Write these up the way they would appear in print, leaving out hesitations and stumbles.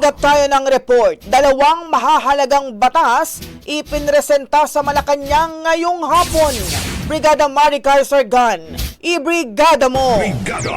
Tanggap tayo ng report. Dalawang mahahalagang batas ipinresenta sa Malacanang ngayong hapon. Brigada Maricar Sargan, ibrigada mo! Brigada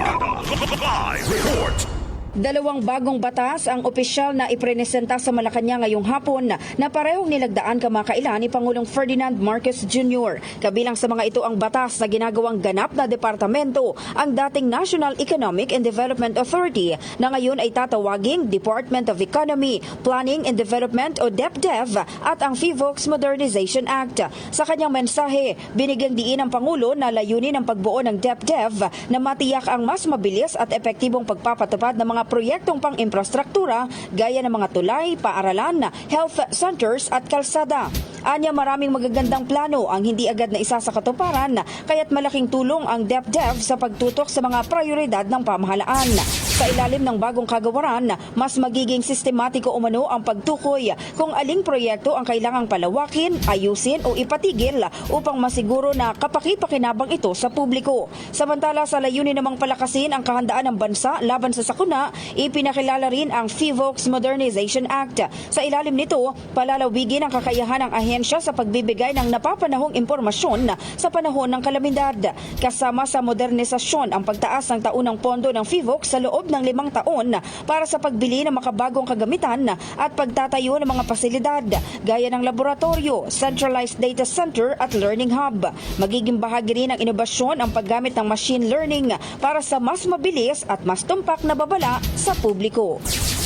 Live Report. Dalawang bagong batas ang opisyal na iprenesenta sa Malacanang ngayong hapon na parehong nilagdaan kamakailan ni Pangulong Ferdinand Marcos Jr. Kabilang sa mga ito ang batas na ginagawang ganap na departamento ang dating National Economic and Development Authority na ngayon ay tatawaging Department of Economy, Planning and Development o DepDev at ang FIVOX Modernization Act. Sa kanyang mensahe, binigyang diin ng Pangulo na layunin ng pagbuo ng DepDev na matiyak ang mas mabilis at epektibong pagpapatupad ng mga proyektong pang-infrastruktura gaya ng mga tulay, paaralan, health centers at kalsada. Anya maraming magagandang plano ang hindi agad na isa sa katuparan kaya't malaking tulong ang DepDev sa pagtutok sa mga prioridad ng pamahalaan. Sa ilalim ng bagong kagawaran, mas magiging sistematiko umano ang pagtukoy kung aling proyekto ang kailangang palawakin, ayusin o ipatigil upang masiguro na kapaki-pakinabang ito sa publiko. Samantala sa layunin namang palakasin ang kahandaan ng bansa laban sa sakuna, ipinakilala rin ang FIVOX Modernization Act. Sa ilalim nito, palalawigin ang kakayahan ng ahensya sa pagbibigay ng napapanahong impormasyon sa panahon ng kalamidad. Kasama sa modernisasyon ang pagtaas ng taunang pondo ng FIVOX sa loob ng 5 taon para sa pagbili ng makabagong kagamitan at pagtatayo ng mga pasilidad gaya ng laboratorio, centralized data center at learning hub. Magiging bahagi rin ng inobasyon ang paggamit ng machine learning para sa mas mabilis at mas tumpak na babala sa publiko.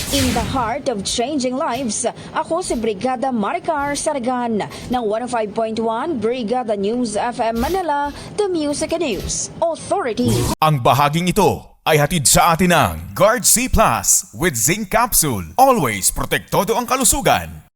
In the heart of changing lives, ako si Brigada Maricar Sargan ng 105.1 Brigada News FM Manila, The Music and News Authority. Ang bahaging ito ay hatid sa atin ng Guard C Plus with Zinc Capsule. Always protektado ang kalusugan.